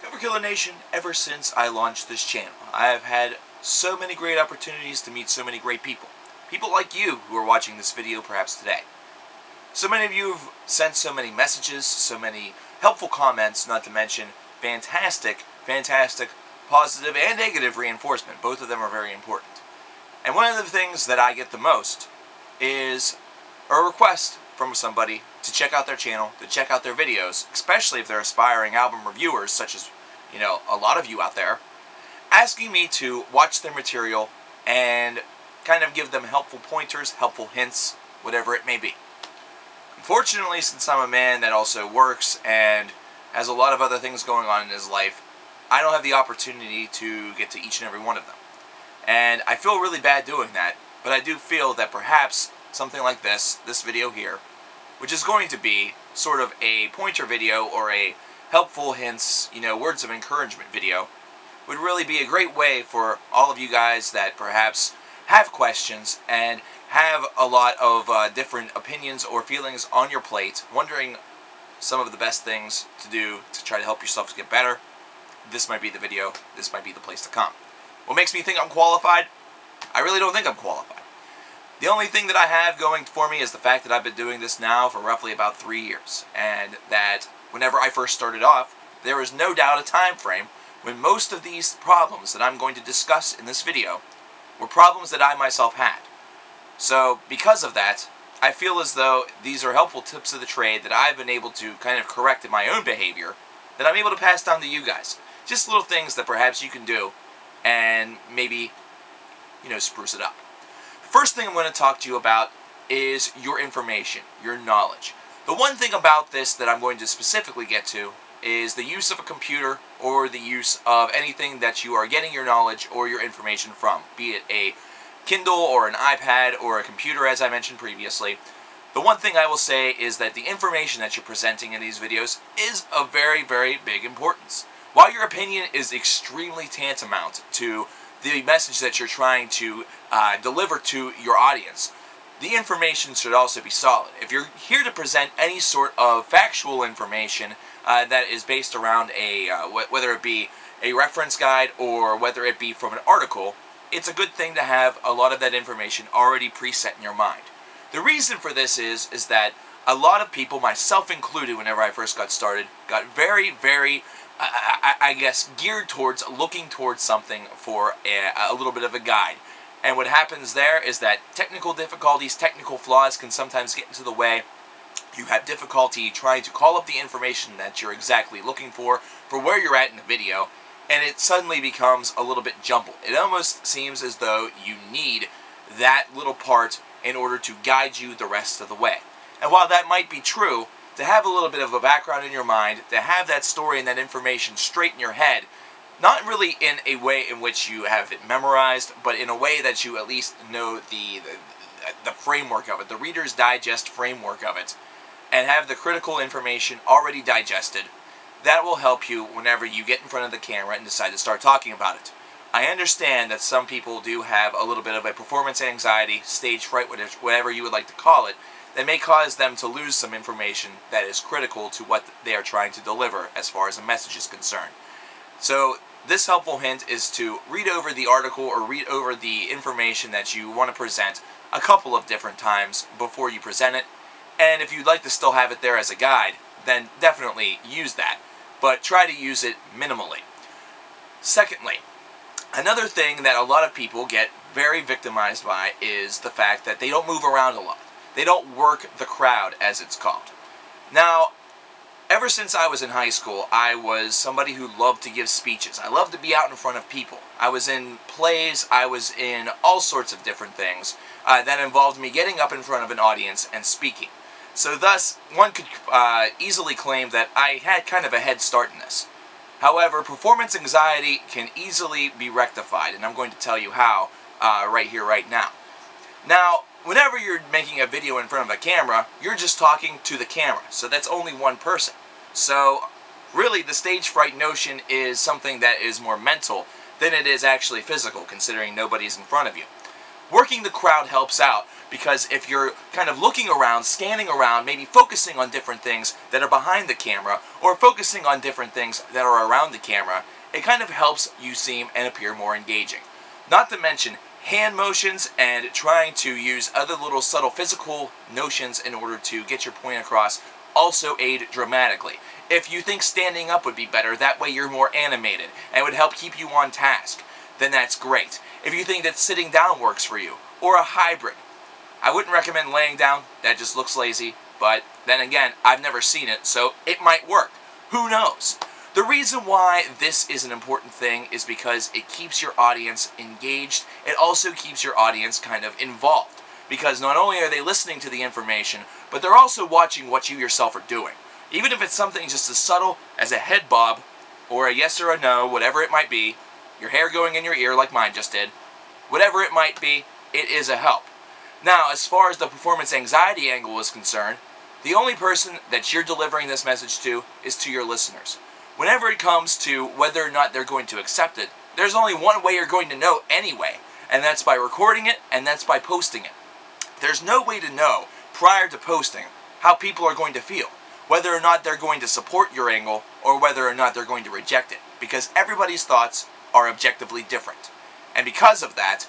Coverkiller Nation, ever since I launched this channel, I have had so many great opportunities to meet so many great people. People like you who are watching this video perhaps today. So many of you have sent so many messages, so many helpful comments, not to mention fantastic, positive and negative reinforcement. Both of them are very important. And one of the things that I get the most is a request from somebody to check out their channel, to check out their videos, especially if they're aspiring album reviewers, such as, a lot of you out there, asking me to watch their material and kind of give them helpful pointers, helpful hints, whatever it may be. Unfortunately, since I'm a man that also works and has a lot of other things going on in his life, I don't have the opportunity to get to each and every one of them. And I feel really bad doing that, but I do feel that perhaps something like this video here, which is going to be sort of a pointer video or a helpful hints, words of encouragement video, would really be a great way for all of you guys that perhaps have questions and have a lot of different opinions or feelings on your plate, wondering some of the best things to do to try to help yourself to get better. This might be the video, this might be the place to come. What makes me think I'm qualified? I really don't think I'm qualified. The only thing that I have going for me is the fact that I've been doing this now for roughly about 3 years, and that whenever I first started off, there was no doubt a time frame when most of these problems that I'm going to discuss in this video were problems that I myself had. So because of that, I feel as though these are helpful tips of the trade that I've been able to kind of correct in my own behavior that I'm able to pass down to you guys. Just little things that perhaps you can do and maybe, spruce it up. The first thing I'm going to talk to you about is your information, your knowledge. The one thing about this that I'm going to specifically get to is the use of a computer or the use of anything that you are getting your knowledge or your information from, be it a Kindle or an iPad or a computer, as I mentioned previously. The one thing I will say is that the information that you're presenting in these videos is of very, very big importance. While your opinion is extremely tantamount to the message that you're trying to deliver to your audience, the information should also be solid. If you're here to present any sort of factual information that is based around whether it be a reference guide or whether it be from an article, it's a good thing to have a lot of that information already preset in your mind. The reason for this is that a lot of people, myself included, whenever I first got started, got very, very, I guess, geared towards looking towards something for a little bit of a guide. And what happens there is that technical difficulties, technical flaws can sometimes get into the way. You have difficulty trying to call up the information that you're exactly looking for where you're at in the video, and it suddenly becomes a little bit jumbled. It almost seems as though you need that little part in order to guide you the rest of the way. And while that might be true, to have a little bit of a background in your mind, to have that story and that information straight in your head, not really in a way in which you have it memorized, but in a way that you at least know the framework of it, the Reader's Digest framework of it, and have the critical information already digested, that will help you whenever you get in front of the camera and decide to start talking about it. I understand that some people do have a little bit of a performance anxiety, stage fright, whatever you would like to call it, that may cause them to lose some information that is critical to what they are trying to deliver as far as a message is concerned. So this helpful hint is to read over the article or read over the information that you want to present a couple of different times before you present it. And if you'd like to still have it there as a guide, then definitely use that. But try to use it minimally. Secondly, another thing that a lot of people get very victimized by is the fact that they don't move around a lot. They don't work the crowd, as it's called. Now, ever since I was in high school, I was somebody who loved to give speeches. I loved to be out in front of people. I was in plays, I was in all sorts of different things that involved me getting up in front of an audience and speaking. So thus, one could easily claim that I had kind of a head start in this. However, performance anxiety can easily be rectified, and I'm going to tell you how right here, right now. Now, whenever you're making a video in front of a camera, you're just talking to the camera, so that's only one person. So, really, the stage fright notion is something that is more mental than it is actually physical, considering nobody's in front of you. Working the crowd helps out, because if you're kind of looking around, scanning around, maybe focusing on different things that are behind the camera, or focusing on different things that are around the camera, it kind of helps you seem and appear more engaging. Not to mention, hand motions and trying to use other little subtle physical notions in order to get your point across also aid dramatically. If you think standing up would be better, that way you're more animated, and it would help keep you on task, then that's great. If you think that sitting down works for you, or a hybrid, I wouldn't recommend laying down, that just looks lazy, but then again, I've never seen it, so it might work. Who knows? The reason why this is an important thing is because it keeps your audience engaged. It also keeps your audience kind of involved, because not only are they listening to the information, but they're also watching what you yourself are doing. Even if it's something just as subtle as a head bob, or a yes or a no, whatever it might be, your hair going in your ear like mine just did, whatever it might be, it is a help. Now, as far as the performance anxiety angle is concerned, the only person that you're delivering this message to is to your listeners. Whenever it comes to whether or not they're going to accept it, there's only one way you're going to know anyway, and that's by recording it, and that's by posting it. There's no way to know prior to posting how people are going to feel, whether or not they're going to support your angle or whether or not they're going to reject it, because everybody's thoughts are objectively different. And because of that,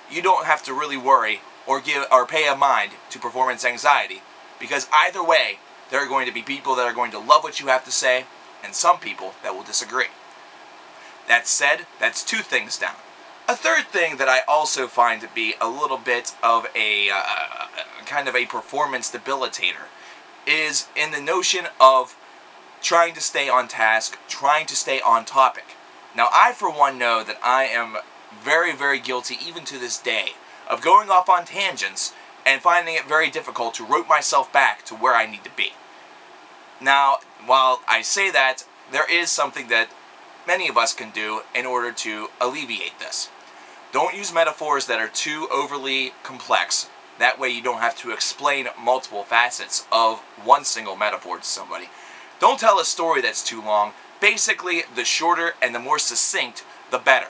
you don't have to really worry or pay a mind to performance anxiety, because either way, there are going to be people that are going to love what you have to say and some people that will disagree. That said, that's two things down. A third thing that I also find to be a little bit of a kind of a performance debilitator is in the notion of trying to stay on task, trying to stay on topic. Now, I for one know that I am very, very guilty, even to this day, of going off on tangents and finding it very difficult to rope myself back to where I need to be. Now, while I say that, there is something that many of us can do in order to alleviate this. Don't use metaphors that are too overly complex. That way you don't have to explain multiple facets of one single metaphor to somebody. Don't tell a story that's too long. Basically, the shorter and the more succinct, the better.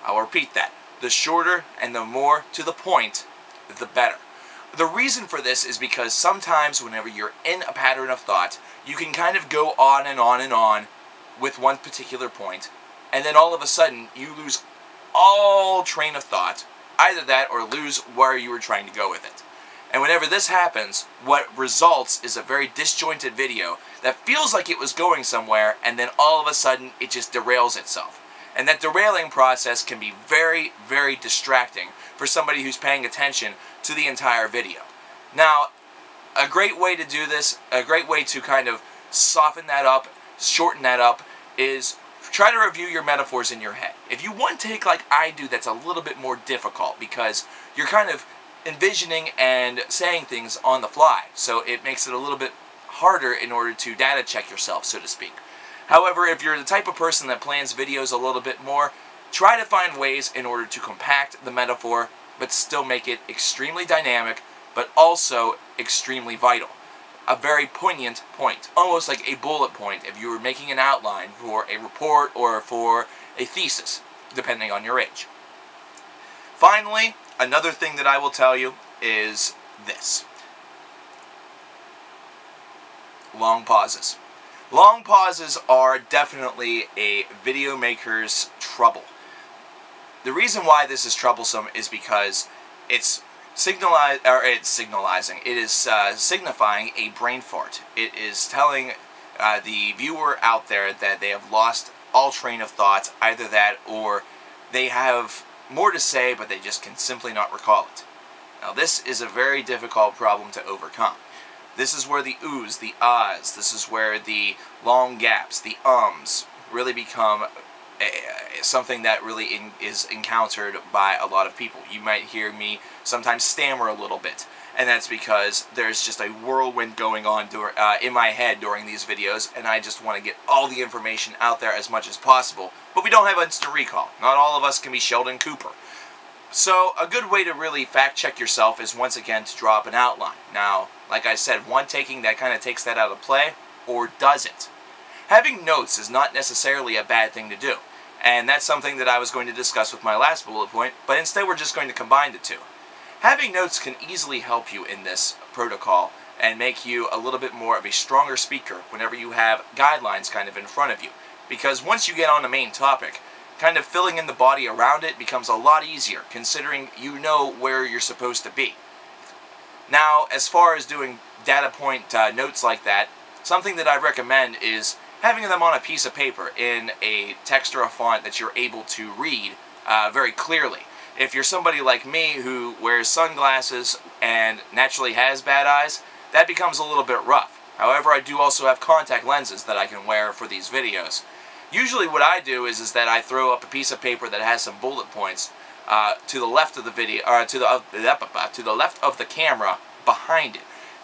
I'll repeat that. The shorter and the more to the point, the better. The reason for this is because sometimes whenever you're in a pattern of thought, you can kind of go on and on and on with one particular point, and then all of a sudden you lose all train of thought, either that or lose where you were trying to go with it. And whenever this happens, what results is a very disjointed video that feels like it was going somewhere, and then all of a sudden it just derails itself. And that derailing process can be very, very distracting for somebody who's paying attention to the entire video. Now, a great way to do this, a great way to kind of soften that up, shorten that up, is try to review your metaphors in your head. If you one take like I do, that's a little bit more difficult because you're kind of envisioning and saying things on the fly, so it makes it a little bit harder in order to data check yourself, so to speak. However, if you're the type of person that plans videos a little bit more, try to find ways in order to compact the metaphor, but still make it extremely dynamic, but also extremely vital. A very poignant point, almost like a bullet point if you were making an outline for a report or for a thesis, depending on your age. Finally, another thing that I will tell you is this. Long pauses. Long pauses are definitely a video maker's trouble. The reason why this is troublesome is because it's signifying a brain fart. It is telling the viewer out there that they have lost all train of thought, either that or they have more to say but they just can simply not recall it. Now this is a very difficult problem to overcome. This is where the oohs, the ahs, this is where the long gaps, the ums, really become something that really is encountered by a lot of people. You might hear me sometimes stammer a little bit, and that's because there's just a whirlwind going on in my head during these videos, and I just want to get all the information out there as much as possible. But we don't have instant recall. Not all of us can be Sheldon Cooper. So a good way to really fact check yourself is once again to draw up an outline. Now, like I said, one taking that kind of takes that out of play, or does it? Having notes is not necessarily a bad thing to do, and that's something that I was going to discuss with my last bullet point, but instead we're just going to combine the two. Having notes can easily help you in this protocol and make you a little bit more of a stronger speaker whenever you have guidelines kind of in front of you. Because once you get on the main topic, kind of filling in the body around it becomes a lot easier, considering you know where you're supposed to be. Now, as far as doing data point notes like that, something that I recommend is having them on a piece of paper in a text or a font that you're able to read very clearly. If you're somebody like me who wears sunglasses and naturally has bad eyes, that becomes a little bit rough. However, I do also have contact lenses that I can wear for these videos. Usually what I do is that I throw up a piece of paper that has some bullet points to the left of the video, or to the left of the camera behind it.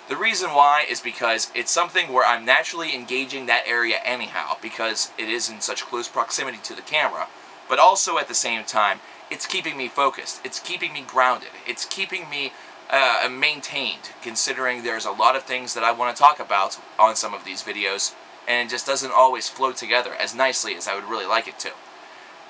The reason why is because it's something where I'm naturally engaging that area anyhow, because it is in such close proximity to the camera, but also at the same time, it's keeping me focused, it's keeping me grounded, it's keeping me maintained, considering there's a lot of things that I want to talk about on some of these videos, and it just doesn't always flow together as nicely as I would really like it to.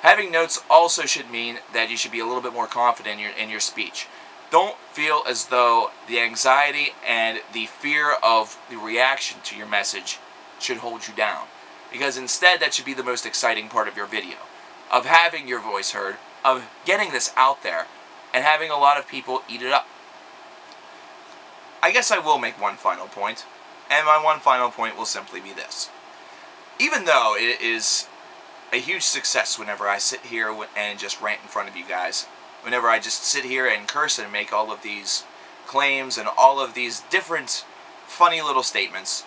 Having notes also should mean that you should be a little bit more confident in your speech. Don't feel as though the anxiety and the fear of the reaction to your message should hold you down, because instead that should be the most exciting part of your video, of having your voice heard, of getting this out there, and having a lot of people eat it up. I guess I will make one final point, and my one final point will simply be this. Even though it is a huge success whenever I sit here and just rant in front of you guys, whenever I just sit here and curse and make all of these claims and all of these different funny little statements,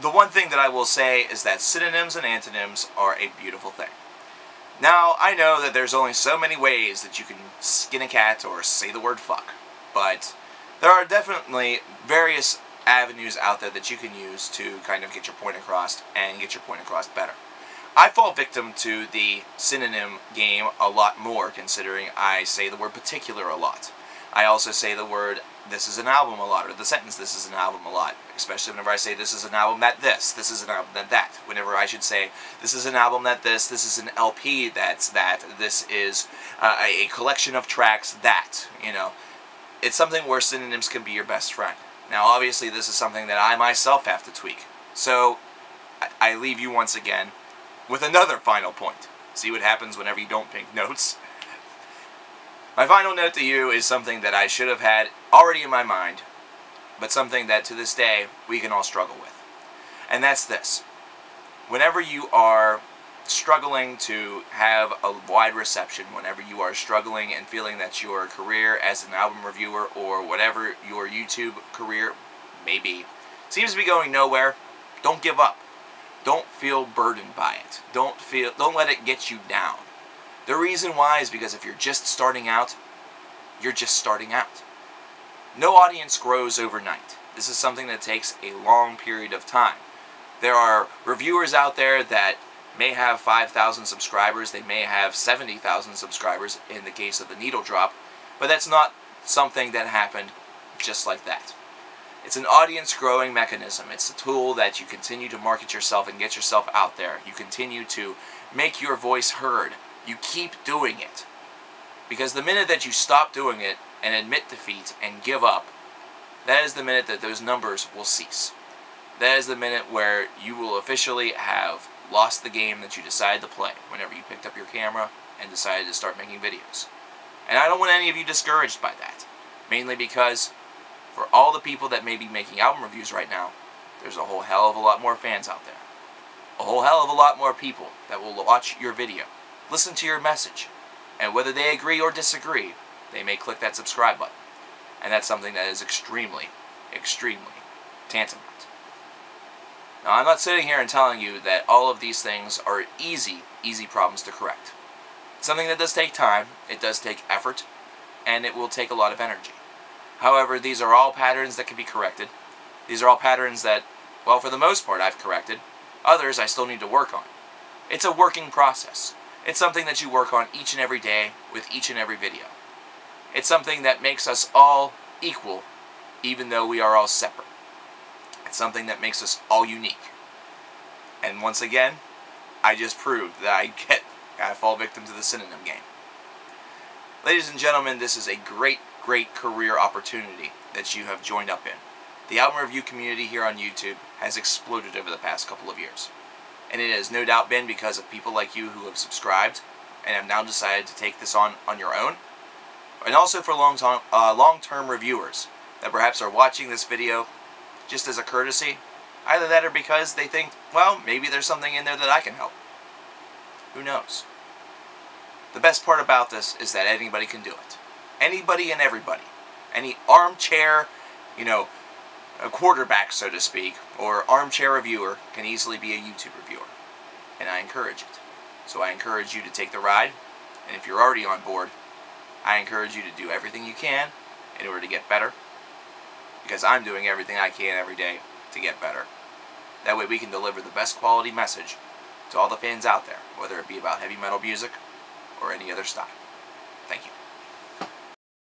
the one thing that I will say is that synonyms and antonyms are a beautiful thing. Now, I know that there's only so many ways that you can skin a cat or say the word fuck, but there are definitely various avenues out there that you can use to kind of get your point across and get your point across better. I fall victim to the synonym game a lot more, considering I say the word particular a lot. I also say the word this is an album a lot, or the sentence this is an album a lot, especially whenever I say this is an album that this is an album that that. Whenever I should say this is an album that this is an LP that's that, this is a collection of tracks that, you know. It's something where synonyms can be your best friend. Now obviously this is something that I myself have to tweak. So I leave you once again with another final point. See what happens whenever you don't make notes. My final note to you is something that I should have had already in my mind, but something that to this day we can all struggle with. And that's this. Whenever you are struggling to have a wide reception, whenever you are struggling and feeling that your career as an album reviewer or whatever your YouTube career may be seems to be going nowhere, don't give up. Don't feel burdened by it. Don't let it get you down. The reason why is because if you're just starting out, you're just starting out. No audience grows overnight. This is something that takes a long period of time. There are reviewers out there that may have 5,000 subscribers, they may have 70,000 subscribers in the case of the needle drop, but that's not something that happened just like that. It's an audience growing mechanism. It's a tool that you continue to market yourself and get yourself out there. You continue to make your voice heard. You keep doing it. Because the minute that you stop doing it and admit defeat and give up, that is the minute that those numbers will cease. That is the minute where you will officially have lost the game that you decided to play whenever you picked up your camera and decided to start making videos. And I don't want any of you discouraged by that. Mainly because for all the people that may be making album reviews right now, there's a whole hell of a lot more fans out there. A whole hell of a lot more people that will watch your video, listen to your message, and whether they agree or disagree, they may click that subscribe button. And that's something that is extremely, extremely tantamount. Now, I'm not sitting here and telling you that all of these things are easy problems to correct. It's something that does take time, it does take effort, and it will take a lot of energy. However, these are all patterns that can be corrected. These are all patterns that, well, for the most part, I've corrected. Others I still need to work on. It's a working process. It's something that you work on each and every day with each and every video. It's something that makes us all equal, even though we are all separate. It's something that makes us all unique. And once again, I just proved that I fall victim to the synonym game. Ladies and gentlemen, this is a great career opportunity that you have joined up in. The album review community here on YouTube has exploded over the past couple of years. And it has no doubt been because of people like you who have subscribed and have now decided to take this on your own. And also for long-term reviewers that perhaps are watching this video just as a courtesy. Either that or because they think, well, maybe there's something in there that I can help. Who knows? The best part about this is that anybody can do it. Anybody and everybody. Any armchair, a quarterback, so to speak, or armchair reviewer can easily be a YouTube reviewer. And I encourage it. So I encourage you to take the ride, and if you're already on board, I encourage you to do everything you can in order to get better, because I'm doing everything I can every day to get better. That way we can deliver the best quality message to all the fans out there, whether it be about heavy metal music or any other style. Thank you.